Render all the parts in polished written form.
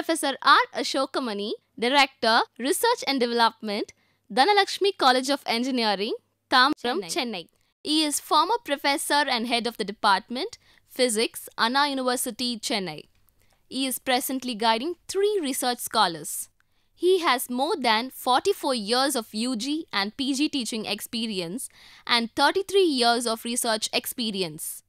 Professor R. Ashokamani, Director, Research and Development, Dhanalakshmi College of Engineering, Tambaram, Chennai. He is former Professor and Head of the Department, Physics, Anna University, Chennai. He is presently guiding 3 research scholars. He has more than 44 years of UG and PG teaching experience and 33 years of research experience.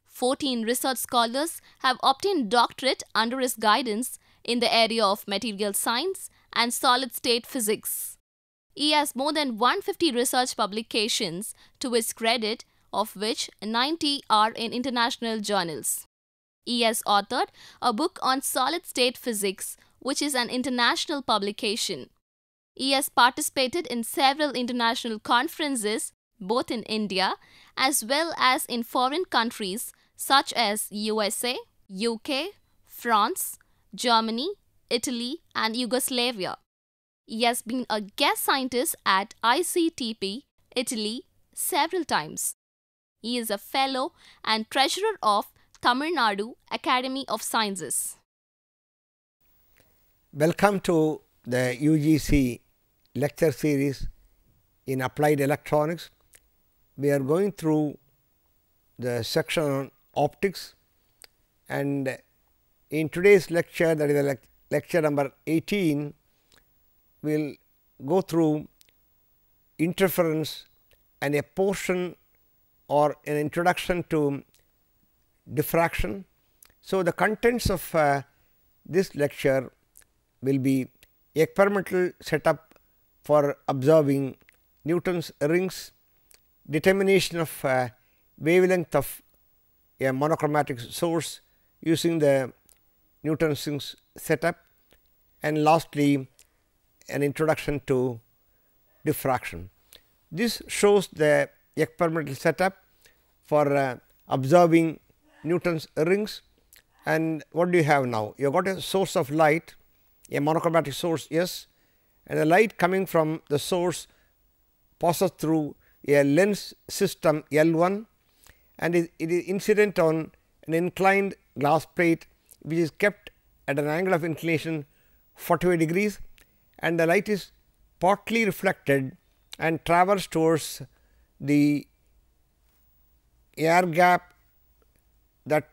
14 research scholars have obtained doctorate under his guidance in the area of material science and solid-state physics. He has more than 150 research publications to his credit, of which 90 are in international journals. He has authored a book on solid-state physics, which is an international publication. He has participated in several international conferences, both in India as well as in foreign countries such as USA, UK, France, Germany, Italy, and Yugoslavia. He has been a guest scientist at ICTP, Italy, several times. He is a fellow and treasurer of Tamil Nadu Academy of Sciences. Welcome to the UGC lecture series in Applied Electronics. We are going through the section on optics, and in today's lecture, that is lecture number 18, we will go through interference and a portion or an introduction to diffraction. So, the contents of this lecture will be experimental setup for observing Newton's rings, determination of wavelength of a monochromatic source using the Newton's rings setup, and lastly an introduction to diffraction. This shows the experimental setup for observing Newton's rings. And what do you have now? You have got a source of light, a monochromatic source, yes, and the light coming from the source passes through a lens system L1, and it is incident on an inclined glass plate which is kept at an angle of inclination 45 degrees, and the light is partly reflected and travels towards the air gap that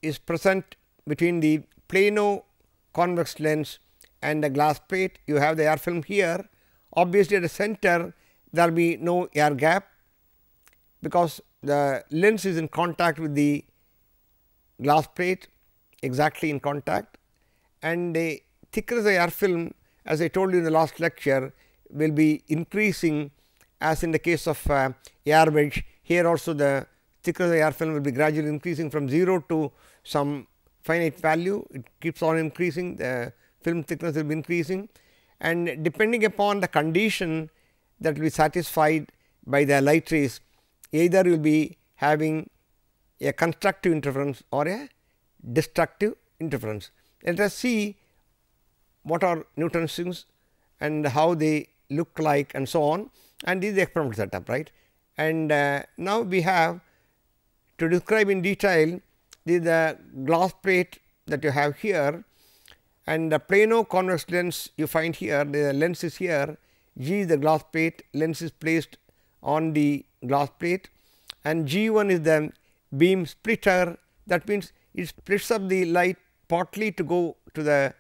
is present between the plano convex lens and the glass plate. You have the air film here. Obviously, at the center there will be no air gap, because the lens is in contact with the glass plate, exactly in contact, and the thickness of the air film, as I told you in the last lecture, will be increasing, as in the case of air wedge. Here also the thickness of the air film will be gradually increasing from 0 to some finite value. It keeps on increasing, the film thickness will be increasing, and depending upon the condition that will be satisfied by the light rays, either you will be having a constructive interference or a destructive interference. Let us see what are Newton's rings and how they look like and so on, and this is the experimental setup, right. And now we have to describe in detail the glass plate that you have here, and the plano convex lens you find here, the lens is here, G is the glass plate, lens is placed on the glass plate, and G1 is the beam splitter. That means, it splits up the light partly to go to the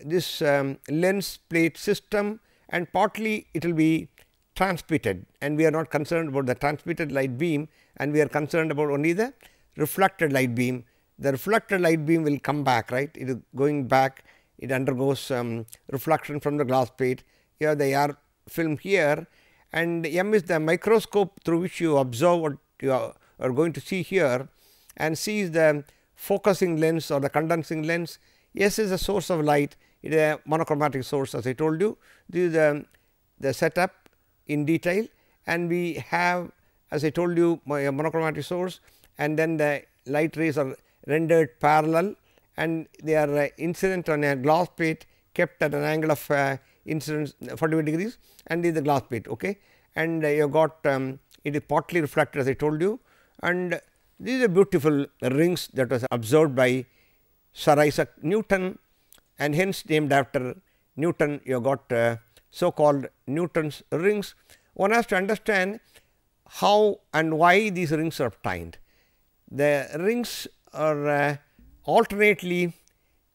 this lens plate system, and partly it will be transmitted, and we are not concerned about the transmitted light beam, and we are concerned about only the reflected light beam. The reflected light beam will come back, right, it is going back, it undergoes reflection from the glass plate. You have the air film here, and M is the microscope through which you observe what you are going to see here, and C is the focusing lens or the condensing lens. S is the source of light, it is a monochromatic source, as I told you. This is the setup in detail, and we have, as I told you, a monochromatic source, and then the light rays are rendered parallel, and they are incident on a glass plate kept at an angle of incidence 45 degrees, and this is the glass plate. Okay. And you have got it is partly reflected, as I told you, and these are beautiful rings that was observed by Sir Isaac Newton and hence named after Newton. You have got so called Newton's rings. One has to understand how and why these rings are obtained. The rings are alternately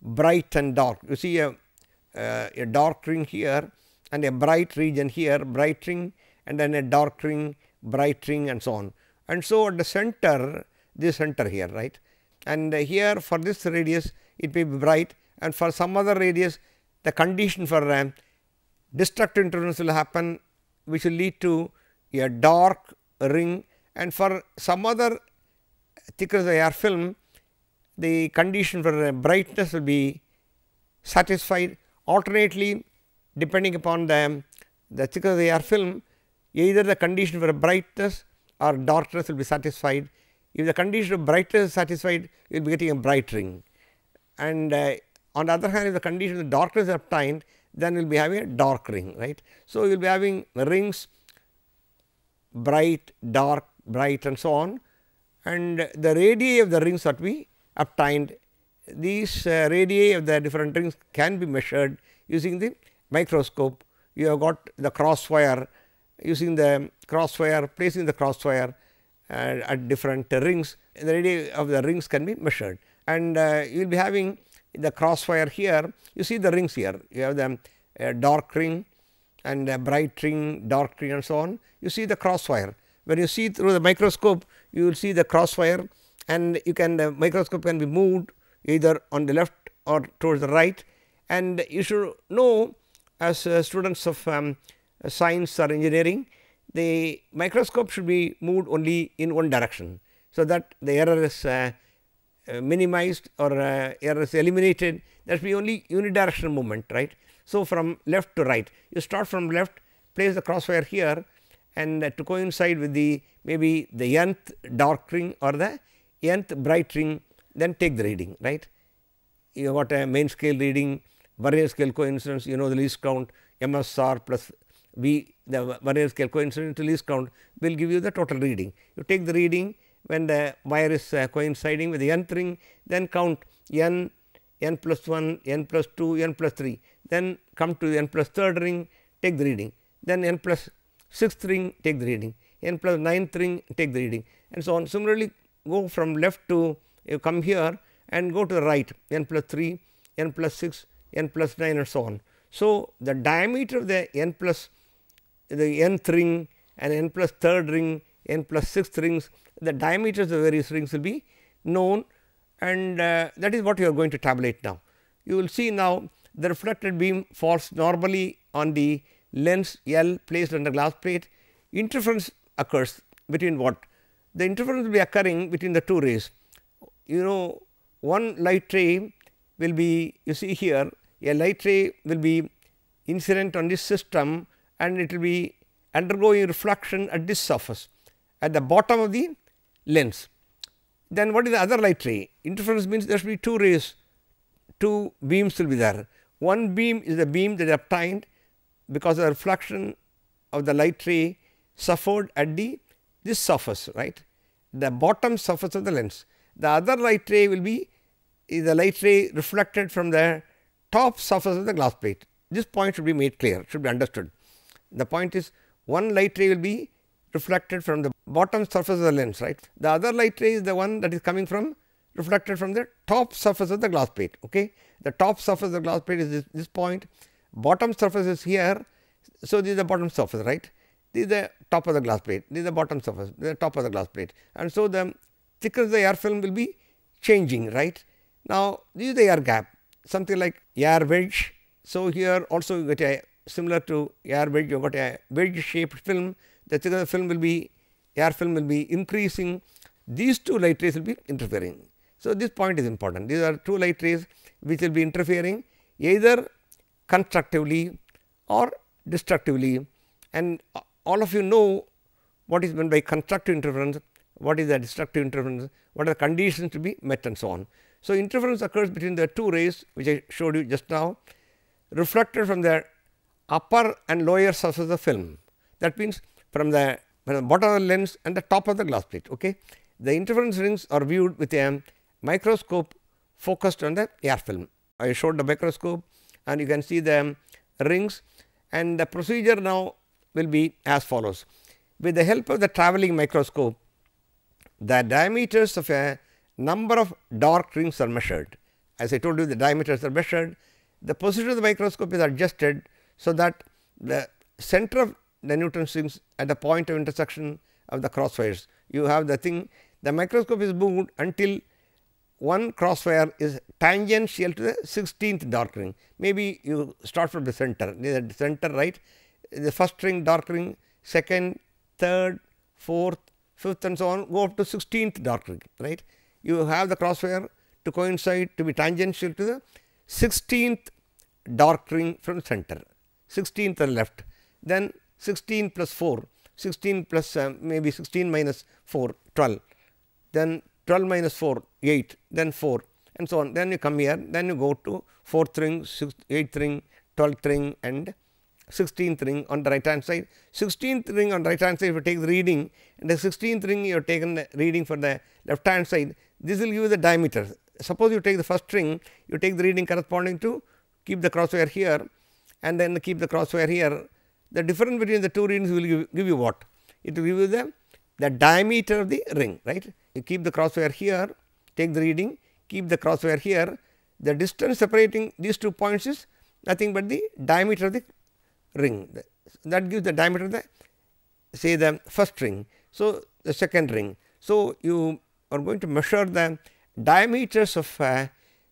bright and dark. You see a dark ring here and a bright region here, bright ring, and then a dark ring, bright ring, and so on. And so, at the center, this center here, right, and here for this radius it may be bright, and for some other radius the condition for destructive interference will happen, which will lead to a dark ring, and for some other thickness of the air film the condition for brightness will be satisfied alternately depending upon the thickness of the air film. Either the condition for brightness or darkness will be satisfied. If the condition of brightness is satisfied, you will be getting a bright ring, and on the other hand, if the condition of darkness is obtained, then we will be having a dark ring, right. So, you will be having rings bright, dark, bright, and so on, and the radii of the rings are to be obtained. These radii of the different rings can be measured using the microscope. You have got the crosswire, using the crosswire, placing the crosswire at different rings, the radii of the rings can be measured, and you will be having the crosswire here. You see the rings here, you have the dark ring and a bright ring, dark ring, and so on. You see the crosswire. When you see through the microscope, you will see the crosswire, and you can the microscope can be moved either on the left or towards the right, and you should know as students of science or engineering, the microscope should be moved only in one direction. So, that the error is minimized or error is eliminated. That should be only unidirectional movement, right. So, from left to right, you start from left, place the crosswire here, and to coincide with the maybe the nth dark ring or the nth bright ring, then take the reading, right. You have got a main scale reading, Vernier scale coincidence, you know the least count, MSR plus V, the Vernier scale coincidence to least count will give you the total reading. You take the reading when the wire is coinciding with the nth ring, then count n, n plus 1, n plus 2, n plus 3, then come to n plus third ring, take the reading, then n plus sixth ring, take the reading, n plus ninth ring, take the reading, and so on. Similarly, go from left to, you come here and go to the right, n plus 3, n plus 6, n plus 9, and so on. So, the diameter of the n plus the nth ring and n plus third ring, n plus sixth rings, the diameters of various rings will be known, and that is what you are going to tabulate now. You will see now the reflected beam falls normally on the lens L placed on the glass plate. Interference occurs between what? The interference will be occurring between the two rays. You know, one light ray will be, you see here, a light ray will be incident on this system, and it will be undergoing reflection at this surface at the bottom of the lens. Then what is the other light ray? Interference means there should be two rays, two beams will be there. One beam is the beam that is obtained because of the reflection of the light ray suffered at this surface, right, the bottom surface of the lens. The other light ray will be the light ray reflected from the top surface of the glass plate. This point should be made clear, should be understood. The point is, one light ray will be reflected from the bottom surface of the lens, right. The other light ray is the one that is coming from reflected from the top surface of the glass plate. Okay. The top surface of the glass plate is this point, bottom surface is here. So, this is the bottom surface, right. This is the top of the glass plate, this is the bottom surface, this is the top of the glass plate, and so the thickness of the air film will be changing, right. Now, this is the air gap, something like air wedge. So, here also you get a similar to air wedge, you got a wedge shaped film. The thickness of the film will be, air film will be increasing. These two light rays will be interfering. So, this point is important. These are two light rays which will be interfering either constructively or destructively, and all of you know what is meant by constructive interference, what is the destructive interference, what are the conditions to be met, and so on. So, interference occurs between the two rays which I showed you just now, reflected from the upper and lower surface of the film. That means, from the bottom of the lens and the top of the glass plate. Okay. The interference rings are viewed with a microscope focused on the air film. I showed the microscope and you can see the rings, and the procedure now will be as follows. With the help of the travelling microscope, the diameters of a number of dark rings are measured. As I told you, the diameters are measured. The position of the microscope is adjusted, so that the center of the neutron strings at the point of intersection of the crosswires. You have the thing, the microscope is moved until one crosswire is tangential to the 16th dark ring. Maybe you start from the center, the center, right, the first ring dark ring, second, third, fourth, fifth and so on, go up to 16th dark ring, right. You have the crosswire to coincide to be tangential to the 16th dark ring from the center, 16th on left, then 16 plus 4, 16 plus maybe 16 minus 4, 12, then 12 minus 4, 8, then 4 and so on. Then you come here, then you go to 4th ring, 8th ring, 12th ring and 16th ring on the right hand side. 16th ring on the right hand side, if you take the reading, and the 16th ring you have taken the reading for the left hand side, this will give you the diameter. Suppose you take the first ring, you take the reading corresponding to, keep the crosswire here and then keep the crosswire here. The difference between the two readings will give you what? It will give you the diameter of the ring, right. You keep the crosswire here, take the reading, keep the crosswire here. The distance separating these 2 points is nothing but the diameter of the ring. That gives the diameter of the, say, the first ring. So, the second ring. So, you are going to measure the diameters of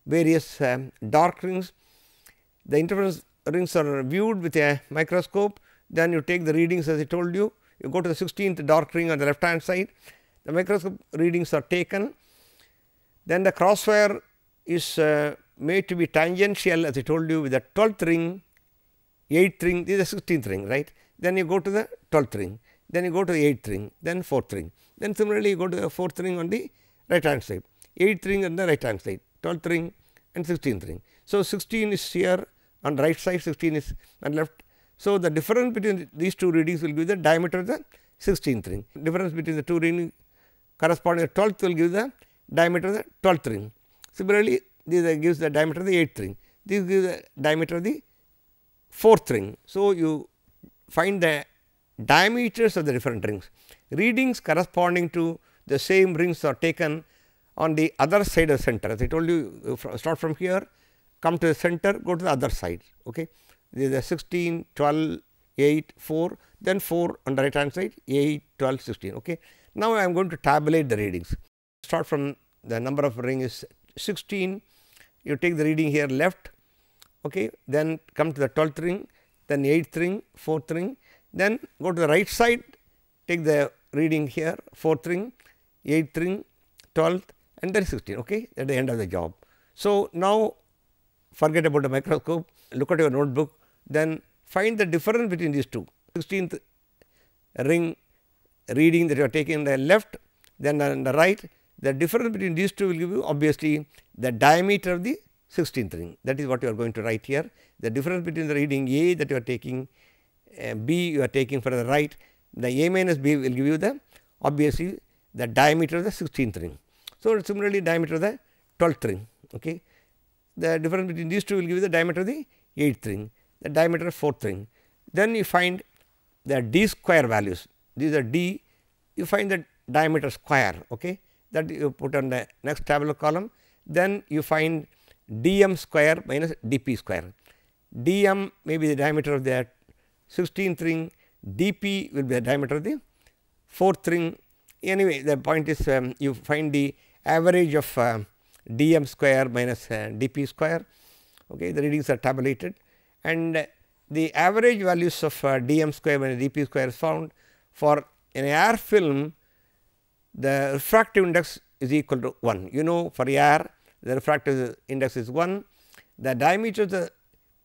various dark rings. The interference rings are viewed with a microscope. Then you take the readings, as I told you. You go to the 16th dark ring on the left hand side. The microscope readings are taken. Then the crosswire is made to be tangential, as I told you, with the 12th ring, 8th ring, this is the 16th ring, right. Then you go to the 12th ring, then you go to the 8th ring, then 4th ring. Then similarly, you go to the 4th ring on the right hand side, 8th ring on the right hand side, 12th ring and 16th ring. So, 16 is here on the right side, 16 is on left. So, the difference between these two readings will give the diameter of the 16th ring. Difference between the two readings corresponding to 12th will give the diameter of the 12th ring. Similarly, this gives the diameter of the 8th ring. This gives the diameter of the 4th ring. So, you find the diameters of the different rings. Readings corresponding to the same rings are taken on the other side of the center. As I told you, start from here, come to the center, go to the other side. Okay. This is the 16, 12, 8, 4, then 4 on the right hand side, 8, 12, 16. Okay. Now, I am going to tabulate the readings. Start from the number of ring is 16, you take the reading here left, okay. Then come to the 12th ring, then 8th ring, 4th ring, then go to the right side, take the reading here, 4th ring, 8th ring, 12th and then 16, okay. At the end of the job. So, now forget about the microscope, look at your notebook, then find the difference between these two. 16th ring reading that you are taking on the left, then on the right, the difference between these two will give you obviously the diameter of the 16th ring. That is what you are going to write here. The difference between the reading A that you are taking, B you are taking for the right, the A minus B will give you the obviously the diameter of the 16th ring. So, similarly, diameter of the 12th ring. Okay. The difference between these two will give you the diameter of the 8th ring, the diameter of 4th ring. Then you find the d square values. These are d, you find the diameter square, okay. That you put on the next tabular column. Then you find dm square minus dp square. Dm may be the diameter of the 16th ring, dp will be the diameter of the 4th ring. Anyway, the point is you find the average of dm square minus dp square. Okay, the readings are tabulated and the average values of dm square minus dp square is found for an air film. The refractive index is equal to 1. You know, for air the refractive index is 1. The diameter of the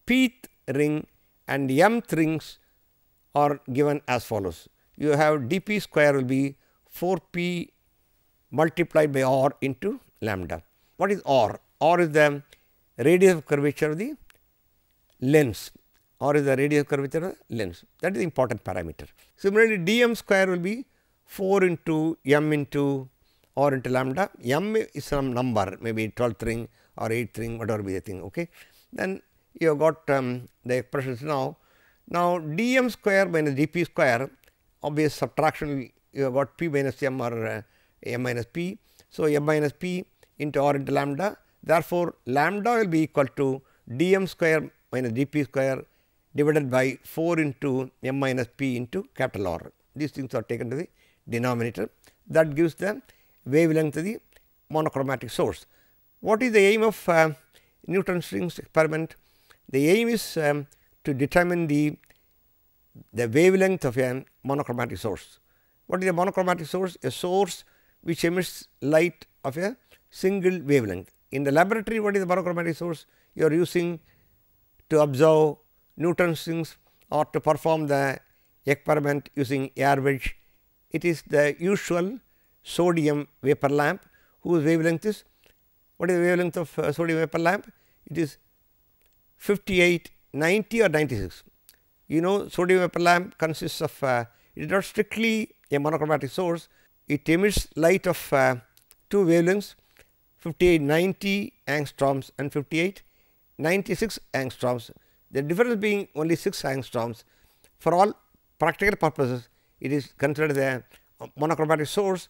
pth ring and mth rings are given as follows. You have dp square will be 4p multiplied by r into lambda. What is r? R is the radius of curvature of the lens. R is the radius of curvature of the lens. That is the important parameter. Similarly, dm square will be 4 into m into r into lambda. M is some number, maybe 12th ring or 8th ring, whatever be the thing. Okay. Then you have got the expressions now. Now, dm square minus dp square, obvious subtraction, you have got p minus m or m minus p. So, m minus p into r into lambda. Therefore, lambda will be equal to dm square minus dp square divided by 4 into m minus p into capital R. These things are taken to the denominator. That gives the wavelength of the monochromatic source. What is the aim of Newton's rings experiment? The aim is to determine the wavelength of a monochromatic source. What is a monochromatic source? A source which emits light of a single wavelength. In the laboratory, what is the monochromatic source? You are using to observe Newton's rings or to perform the experiment using air wedge. It is the usual sodium vapor lamp whose wavelength is, what is the wavelength of sodium vapor lamp? It is 58, 90 or 96. You know, sodium vapor lamp consists of, it is not strictly a monochromatic source. It emits light of two wavelengths, 58, 90 angstroms and 58, 96 angstroms. The difference being only 6 angstroms. For all practical purposes, it is considered a monochromatic source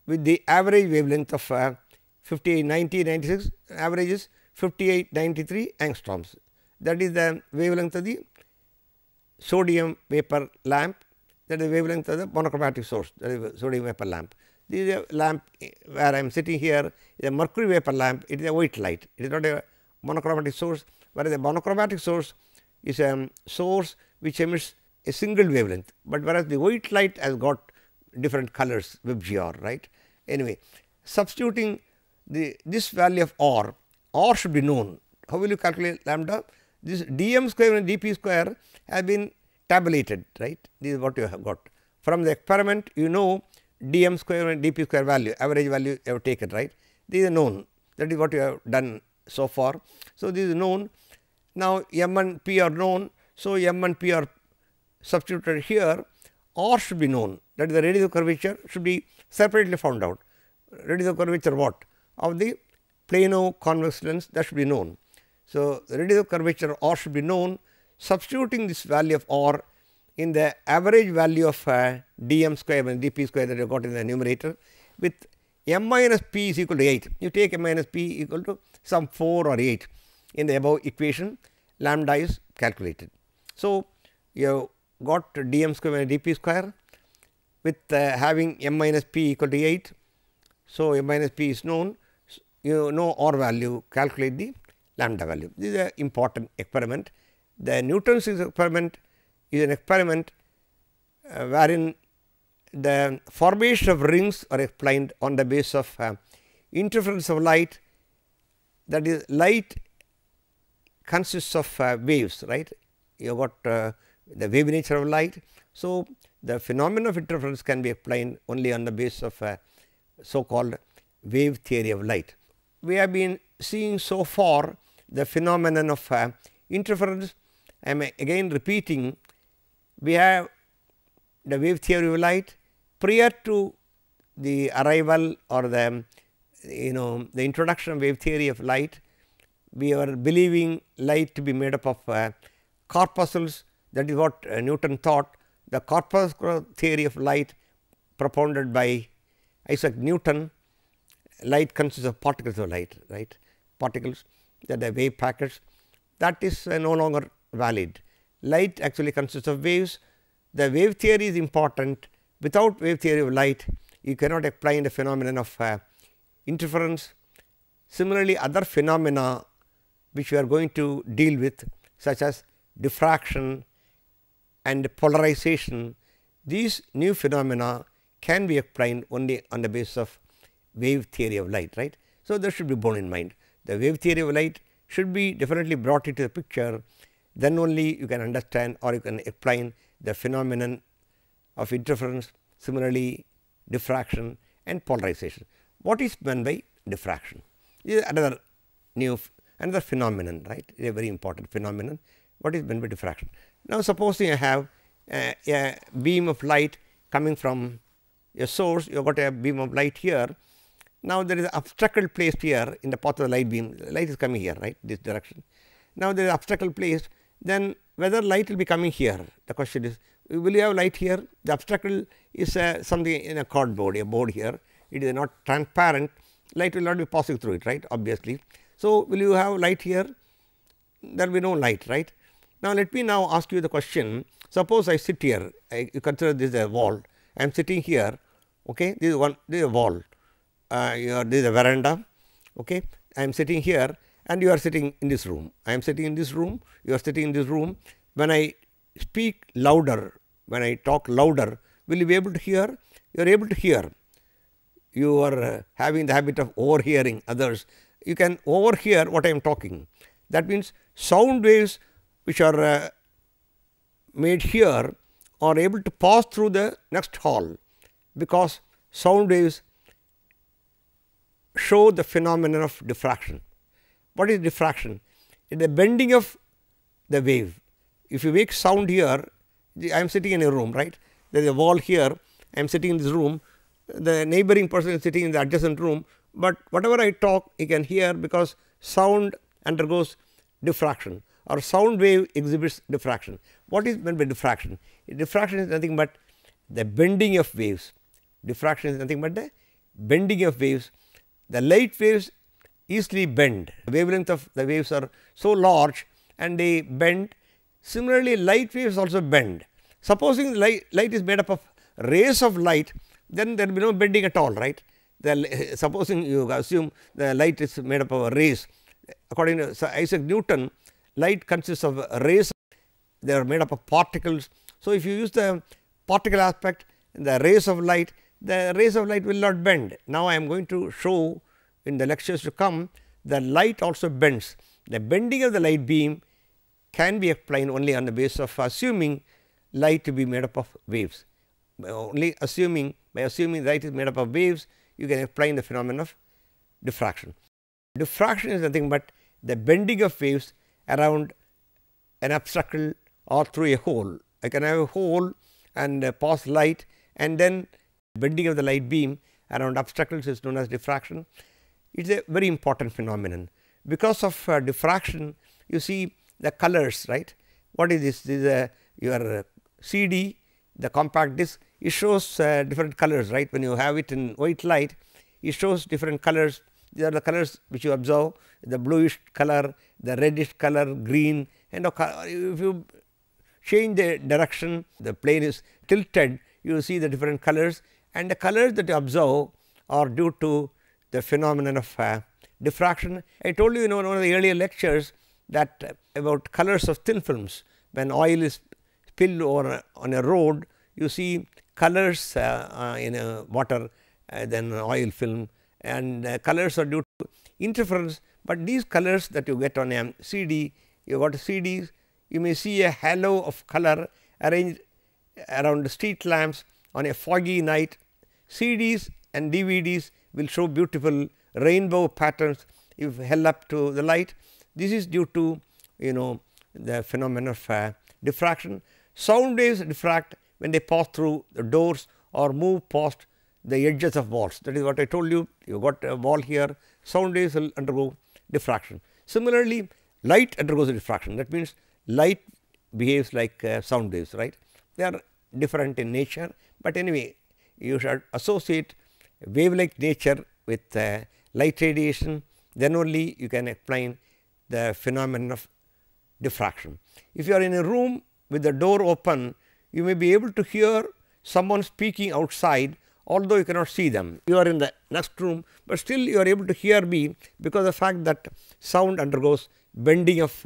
with the average wavelength of 58, 90, 96, average is 58, 93 angstroms. That is the wavelength of the sodium vapor lamp, that is the wavelength of the monochromatic source, that is sodium vapor lamp. This is a lamp where I am sitting here, is a mercury vapor lamp, it is a white light, it is not a monochromatic source, whereas the monochromatic source is a source which emits a single wavelength, but whereas the white light has got different colors, WebGR, right. Anyway, substituting this value of R should be known. How will you calculate lambda? This dm square and dp square have been tabulated, right. This is what you have got. From the experiment, you know dm square and dp square value, average value you have taken, right. These are known. That is what you have done so far. So, this is known. Now, m and p are known. So, m and p are substituted here. R should be known, that is the radius of curvature should be separately found out. Radius of curvature what? Of the plano convex lens, that should be known. So, the radius of curvature R should be known. Substituting this value of R in the average value of dm square and dp square that you got in the numerator with m minus p is equal to 8. You take m minus p equal to some 4 or 8 in the above equation, lambda is calculated. So, you have got dm square and dp square with having m minus p equal to 8. So, m minus p is known, you know R value, calculate the lambda value. This is an important experiment. The Newton's experiment is an experiment wherein the formation of rings are explained on the basis of interference of light, that is light consists of waves, right. You have got the wave nature of light. So, the phenomenon of interference can be explained only on the basis of so called wave theory of light. We have been seeing so far the phenomenon of interference. I am again repeating, we have the wave theory of light. Prior to the arrival or the the introduction of wave theory of light, we are believing light to be made up of corpuscles. That is what Newton thought. The corpuscular theory of light propounded by Isaac Newton, light consists of particles of light, right, particles that are wave packets, that is no longer valid. Light actually consists of waves. The wave theory is important. Without wave theory of light, you cannot explain the phenomenon of interference. Similarly, other phenomena which we are going to deal with, such as diffraction and polarization, these new phenomena can be explained only on the basis of wave theory of light, right. So, that should be borne in mind. The wave theory of light should be definitely brought into the picture, then only you can understand or you can explain the phenomenon of interference, similarly diffraction and polarization. What is meant by diffraction? This is another another phenomenon, right, it is a very important phenomenon. What is meant by diffraction? Now, supposing you have a beam of light coming from a source, you have got a beam of light here, Now, there is an obstacle placed here in the path of the light beam. The light is coming here, right, this direction. Now, there is an obstacle placed, then whether light will be coming here. The question is, will you have light here? The obstacle is something in a cardboard, a board here. It is not transparent, light will not be passing through it, right, obviously. So, will you have light here? There will be no light, right. Now, let me now ask you the question. Suppose I sit here, you consider this a wall. I am sitting here, okay. This is a wall. This is a veranda, okay. I am sitting here and you are sitting in this room. I am sitting in this room, you are sitting in this room. When I speak louder, when I talk louder, will you be able to hear? You are able to hear. You are having the habit of overhearing others. You can overhear what I am talking. That means sound waves which are made here are able to pass through the next hall, because sound waves show the phenomenon of diffraction. What is diffraction? It is the bending of the wave. If you make sound here, I am sitting in a room, right. There is a wall here, I am sitting in this room, the neighboring person is sitting in the adjacent room, but whatever I talk you can hear, because sound undergoes diffraction, or sound wave exhibits diffraction. What is meant by diffraction? Diffraction is nothing but the bending of waves. Diffraction is nothing but the bending of waves. The light waves easily bend. The wavelength of the waves are so large and they bend. Similarly, light waves also bend. Supposing light is made up of rays of light, then there will be no bending at all, right. Supposing you assume the light is made up of rays. According to Sir Isaac Newton, light consists of rays. They are made up of particles. So, if you use the particle aspect, the rays of light will not bend. Now, I am going to show in the lectures to come that light also bends. The bending of the light beam can be explained only on the basis of assuming light to be made up of waves. By assuming light is made up of waves, you can explain the phenomenon of diffraction. Diffraction is nothing but the bending of waves around an obstacle or through a hole. I can have a hole and pass light, and then bending of the light beam around obstacles is known as diffraction. It is a very important phenomenon. Because of diffraction, you see the colors, right. What is this? This is your CD, the compact disc. It shows different colors, right. When you have it in white light, it shows different colors. These are the colors which you observe, the bluish color, the reddish color, green, and if you change the direction, the plane is tilted, you see the different colors, and the colors that you observe are due to the phenomenon of diffraction. I told you in one of the earlier lectures that about colors of thin films. When oil is spilled over on a road, you see colors in water, then oil film, and colors are due to interference. But these colors that you get on a CD, you got CDs, you may see a halo of color arranged around the street lamps on a foggy night. CDs and DVDs will show beautiful rainbow patterns if held up to the light. This is due to the phenomenon of diffraction. Sound waves diffract when they pass through the doors or move past the edges of walls. That is what I told you. You got a wall here, sound waves will undergo diffraction. Similarly, light undergoes diffraction. That means light behaves like sound waves, right. They are different in nature, but anyway, you should associate wavelength nature with light radiation, then only you can explain the phenomenon of diffraction. If you are in a room with the door open, you may be able to hear someone speaking outside, although you cannot see them. You are in the next room, but still you are able to hear me because of the fact that sound undergoes bending of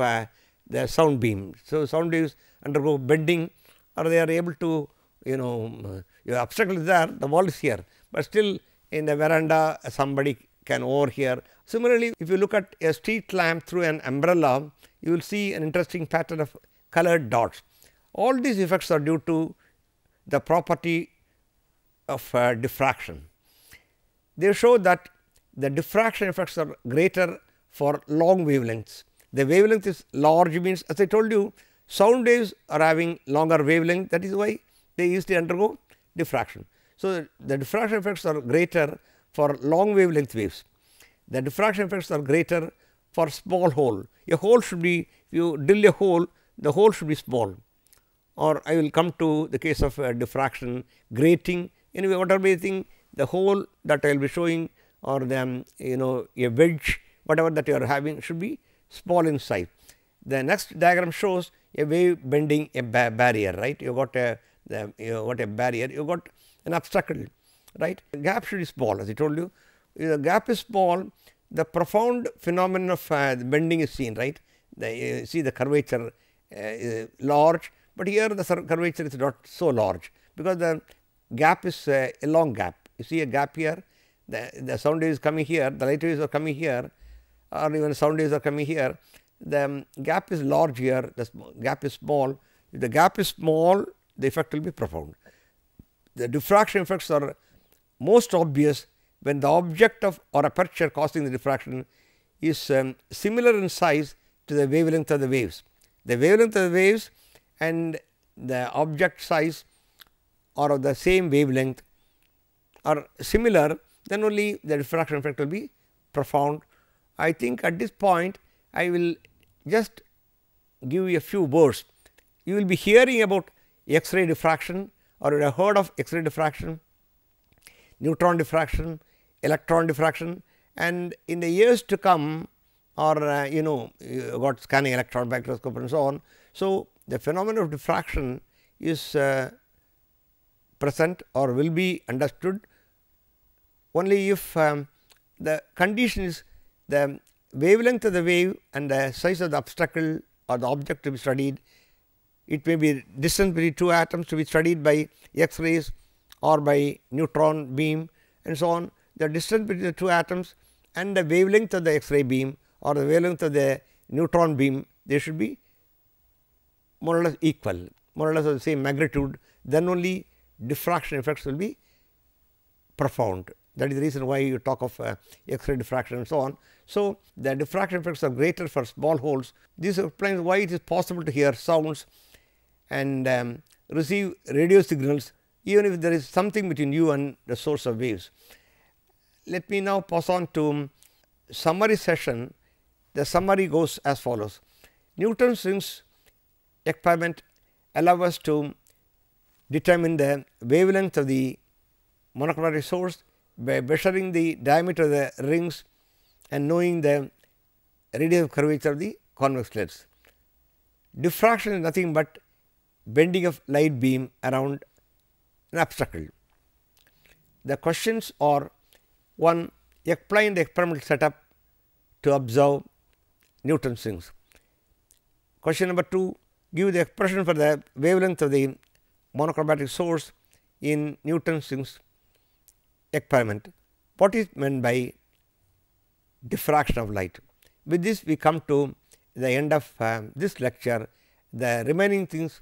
the sound beam. So, sound waves undergo bending, or they are able to your obstacle is there, the wall is here, but still in the veranda somebody can overhear. Similarly, if you look at a street lamp through an umbrella, you will see an interesting pattern of colored dots. All these effects are due to the property of diffraction. They show that the diffraction effects are greater for long wavelengths. The wavelength is large means, as I told you, sound waves are having longer wavelength, that is why they easily undergo diffraction. So, the diffraction effects are greater for long wavelength waves. The diffraction effects are greater for small hole. A hole should be, if you drill a hole, the hole should be small. Or I will come to the case of diffraction, grating. Anyway, whatever you think, the hole that I will be showing, or the a wedge, whatever that you are having, should be small in size. The next diagram shows a wave bending a barrier, right. You got a barrier, you got an obstacle, right. The gap should be small, as I told you. If the gap is small, the profound phenomenon of bending is seen, right. You see the curvature is large, but here the curvature is not so large, because the gap is a long gap. You see a gap here, the sound wave is coming here, the light waves are coming here, or even sound waves are coming here. The gap is large here, the gap is small. If the gap is small, the effect will be profound. The diffraction effects are most obvious when the object of or aperture causing the diffraction is similar in size to the wavelength of the waves. The wavelength of the waves and the object size are of the same wavelength are similar, then only the diffraction effect will be profound. I think at this point I will just give you a few words. You will be hearing about X-ray diffraction, or you have heard of X-ray diffraction, neutron diffraction, electron diffraction, and in the years to come, or you got scanning electron microscope and so on. So, the phenomenon of diffraction is present or will be understood only if the condition is the wavelength of the wave and the size of the obstacle or the object to be studied. It may be distance between two atoms to be studied by X-rays or by neutron beam and so on. The distance between the two atoms and the wavelength of the X-ray beam or the wavelength of the neutron beam, they should be more or less equal, more or less of the same magnitude, then only diffraction effects will be profound. That is the reason why you talk of X-ray diffraction and so on. So, the diffraction effects are greater for small holes. This explains why it is possible to hear sounds and receive radio signals even if there is something between you and the source of waves. Let me now pass on to summary session. The summary goes as follows. Newton's rings experiment allow us to determine the wavelength of the monochromatic source by measuring the diameter of the rings and knowing the radius curvature of the convex lens. Diffraction is nothing but bending of light beam around an obstacle. The questions are: 1. Explain the experimental setup to observe Newton's rings. Question number 2. Give the expression for the wavelength of the monochromatic source in Newton's rings experiment. What is meant by diffraction of light? With this we come to the end of this lecture. The remaining things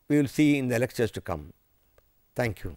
we will see in the lectures to come. Thank you.